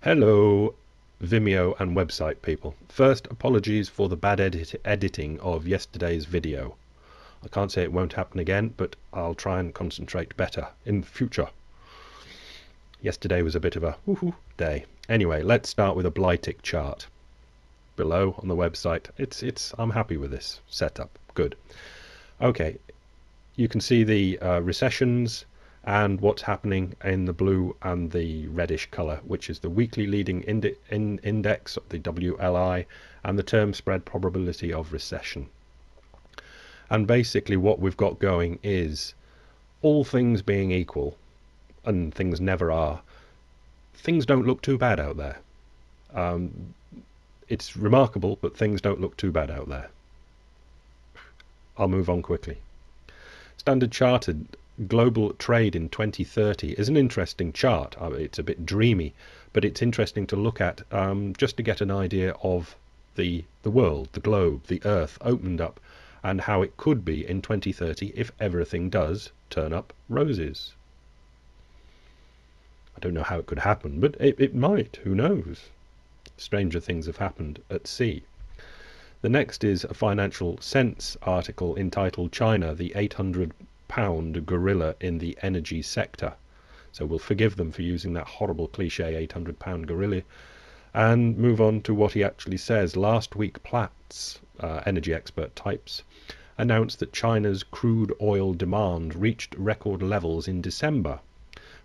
Hello, Vimeo and website people. First, apologies for the bad editing of yesterday's video. I can't say it won't happen again, but I'll try and concentrate better in the future. Yesterday was a bit of a woohoo day. Anyway, let's start with a Blytick chart. Below on the website, I'm happy with this setup. Good. Okay, you can see the recessions and what's happening in the blue and the reddish color, which is the weekly leading index, the WLI, and the term spread probability of recession. And basically what we've got going is, all things being equal, and things never are, things don't look too bad out there. It's remarkable, but things don't look too bad out there. I'll move on quickly. Standard Chartered global trade in 2030 is an interesting chart. It's a bit dreamy, but it's interesting to look at, just to get an idea of the world, the globe, the earth opened up, and how it could be in 2030 if everything does turn up roses. I don't know how it could happen, but it might. Who knows? Stranger things have happened at sea. The next is a Financial Sense article entitled China, the 800-pound gorilla in the energy sector. So we'll forgive them for using that horrible cliche 800-pound gorilla and move on to what he actually says. Last week, Platts, energy expert types, announced that China's crude oil demand reached record levels in December,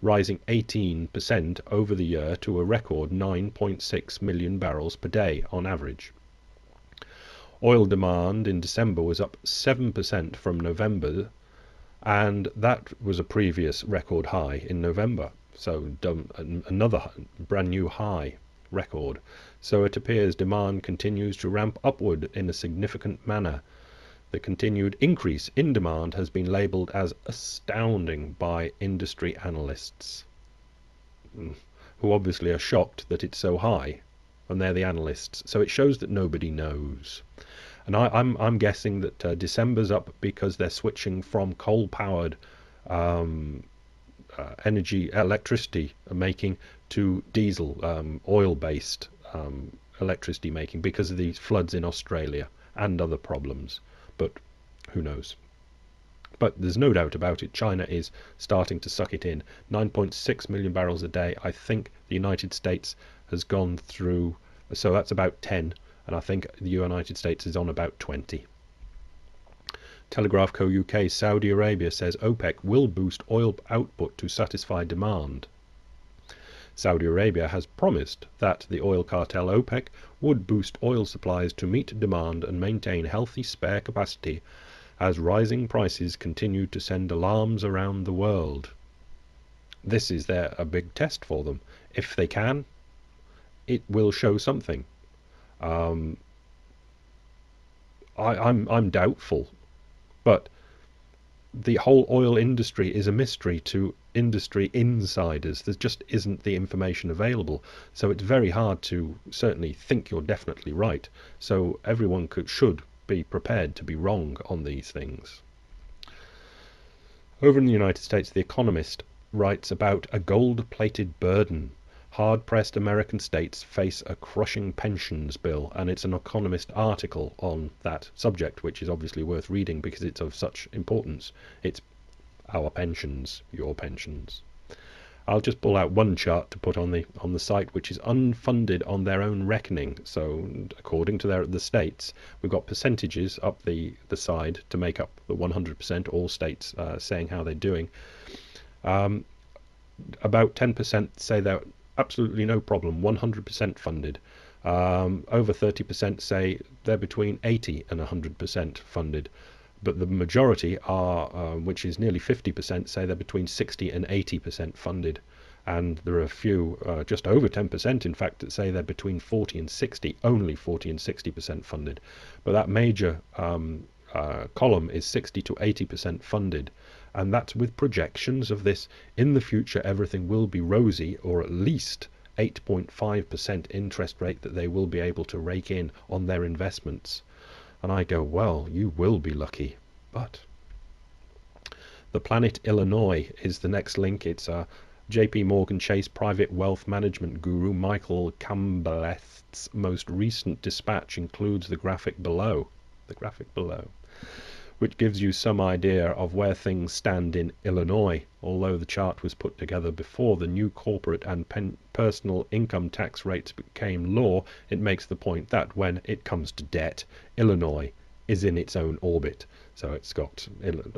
rising 18% over the year to a record 9.6 million barrels per day on average. Oil demand in December was up 7% from November, and that was a previous record high in November. So another brand new high record. So it appears demand continues to ramp upward in a significant manner. The continued increase in demand has been labelled as astounding by industry analysts, who obviously are shocked that it's so high, and they're the analysts. So it shows that nobody knows. And I'm guessing that December's up because they're switching from coal-powered electricity making to diesel, oil-based electricity making because of these floods in Australia and other problems. But who knows? But there's no doubt about it, China is starting to suck it in. 9.6 million barrels a day. I think the United States has gone through, so that's about 10. And I think the United States is on about 20. Telegraph Co. UK, Saudi Arabia says OPEC will boost oil output to satisfy demand. Saudi Arabia has promised that the oil cartel OPEC would boost oil supplies to meet demand and maintain healthy spare capacity as rising prices continue to send alarms around the world. This is a big test for them. If they can, it will show something. I'm doubtful, but the whole oil industry is a mystery to industry insiders. There just isn't the information available, so it's very hard to certainly think you're definitely right. So everyone should be prepared to be wrong on these things. Over in the United States, The Economist writes about a gold-plated burden. Hard-pressed American states face a crushing pensions bill, and it's an Economist article on that subject, which is obviously worth reading because it's of such importance. It's our pensions, your pensions. I'll just pull out one chart to put on the site, which is unfunded on their own reckoning. So according to the states, we've got percentages up the side to make up the 100%, all states saying how they're doing. About 10% say they're absolutely no problem, 100% funded. Over 30% say they're between 80 and 100% funded. But the majority are, which is nearly 50%, say they're between 60 and 80% funded. And there are a few, just over 10% in fact, that say they're between 40 and 60, only 40 and 60% funded. But that major column is 60 to 80% funded. And that's with projections of this, in the future everything will be rosy, or at least 8.5% interest rate that they will be able to rake in on their investments. And I go, well, you will be lucky. But The Planet Illinois is the next link. It's JP Morgan Chase private wealth management guru Michael Cambeleth's most recent dispatch includes the graphic below, which gives you some idea of where things stand in Illinois. Although the chart was put together before the new corporate and personal income tax rates became law, it makes the point that when it comes to debt, Illinois is in its own orbit. So it's got,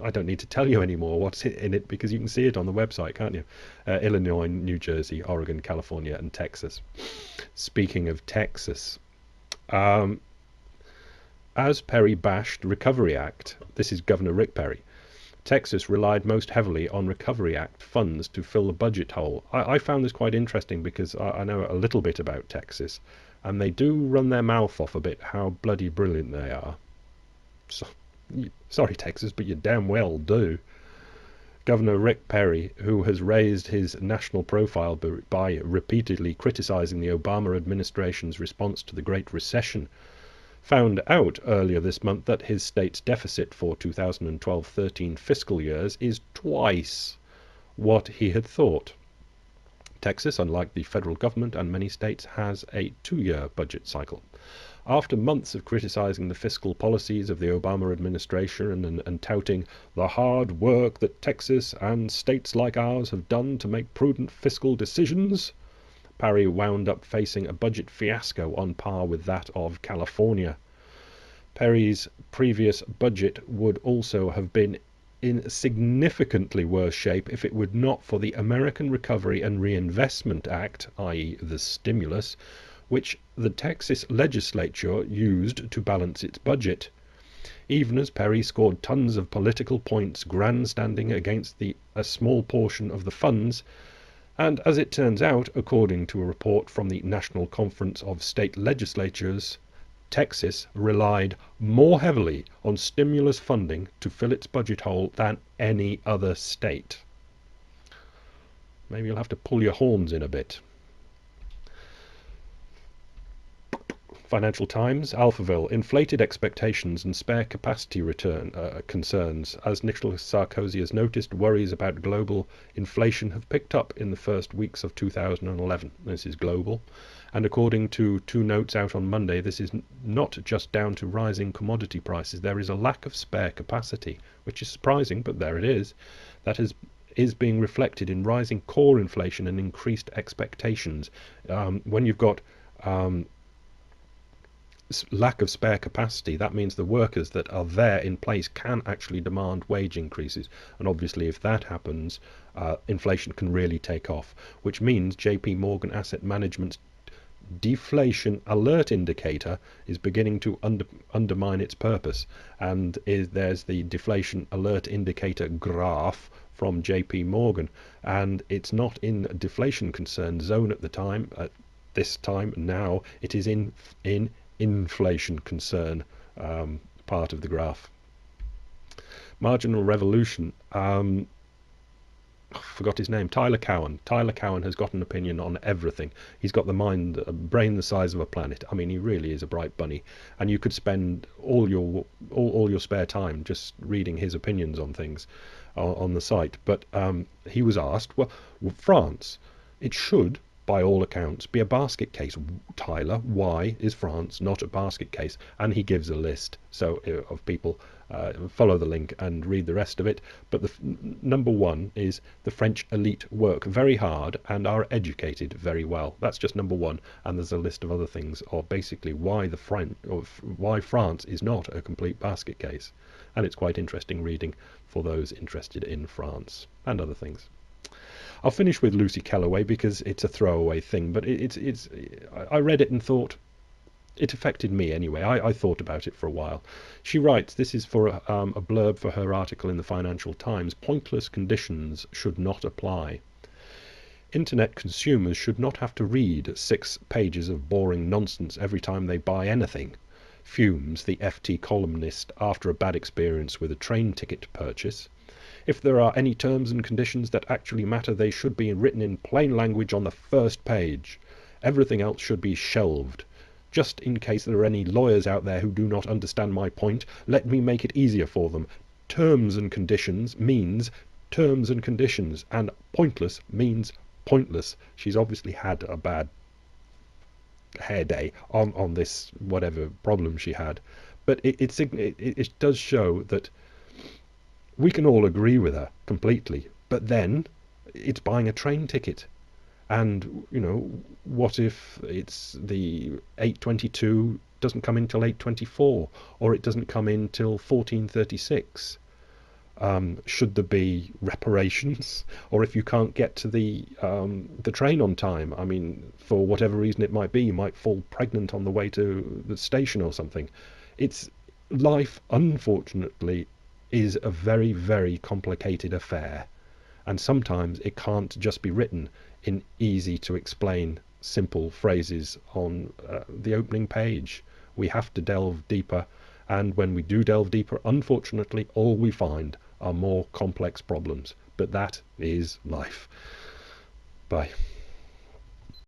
I don't need to tell you anymore what's in it because you can see it on the website, can't you? Illinois, New Jersey, Oregon, California, and Texas. Speaking of Texas, as Perry bashed Recovery Act, this is Governor Rick Perry, Texas relied most heavily on Recovery Act funds to fill the budget hole. I found this quite interesting because I know a little bit about Texas, and they do run their mouth off a bit how bloody brilliant they are. So, sorry, Texas, but you damn well do. Governor Rick Perry, who has raised his national profile by repeatedly criticizing the Obama administration's response to the Great Recession, found out earlier this month that his state's deficit for 2012-13 fiscal years is twice what he had thought. Texas, unlike the federal government and many states, has a 2-year budget cycle. After months of criticizing the fiscal policies of the Obama administration and touting the hard work that Texas and states like ours have done to make prudent fiscal decisions, Perry wound up facing a budget fiasco on par with that of California. Perry's previous budget would also have been in significantly worse shape if it were not for the American Recovery and Reinvestment Act, i.e. the stimulus, which the Texas legislature used to balance its budget. Even as Perry scored tons of political points grandstanding against a small portion of the funds, and as it turns out, according to a report from the National Conference of State Legislatures, Texas relied more heavily on stimulus funding to fill its budget hole than any other state. Maybe you'll have to pull your horns in a bit. Financial Times, Alphaville, inflated expectations and spare capacity return concerns. As Nicolas Sarkozy has noticed, worries about global inflation have picked up in the first weeks of 2011. This is global. And according to two notes out on Monday, this is not just down to rising commodity prices. There is a lack of spare capacity, which is surprising, but there it is. That is being reflected in rising core inflation and increased expectations. When you've got lack of spare capacity, that means the workers that are there in place can actually demand wage increases, and obviously if that happens, inflation can really take off, which means JP Morgan Asset Management's deflation alert indicator is beginning to undermine its purpose, and there's the deflation alert indicator graph from JP Morgan, and it's not in a deflation concern zone at this time now. It is in inflation concern part of the graph. Marginal Revolution, I forgot his name, Tyler Cowen. Tyler Cowen has got an opinion on everything. He's got a brain the size of a planet. I mean, he really is a bright bunny, and you could spend all your spare time just reading his opinions on things on the site. But he was asked, well, France, it should, by all accounts, be a basket case. Tyler, why is France not a basket case? And he gives a list of people. Follow the link and read the rest of it. But the number one is the French elite work very hard and are educated very well. That's just number one. And there's a list of other things of basically why France is not a complete basket case. And it's quite interesting reading for those interested in France and other things. I'll finish with Lucy Kellaway because it's a throwaway thing, but I read it and thought it affected me anyway. I thought about it for a while. She writes, this is for a blurb for her article in the Financial Times, pointless conditions should not apply. Internet consumers should not have to read 6 pages of boring nonsense every time they buy anything, fumes the FT columnist after a bad experience with a train ticket purchase. If there are any terms and conditions that actually matter, they should be written in plain language on the first page. Everything else should be shelved. Just in case there are any lawyers out there who do not understand my point, let me make it easier for them. Terms and conditions means terms and conditions, and pointless means pointless. She's obviously had a bad hair day on this whatever problem she had, but it does show that we can all agree with her completely, but then it's buying a train ticket. And, what if it's the 822 doesn't come in till 824, or it doesn't come in till 1436? Should there be reparations? Or if you can't get to the train on time, I mean, for whatever reason it might be, you might fall pregnant on the way to the station or something. It's life, unfortunately, is a very, very complicated affair, and sometimes it can't just be written in easy to explain simple phrases on the opening page. We have to delve deeper, and when we do delve deeper, unfortunately, all we find are more complex problems. But that is life. Bye.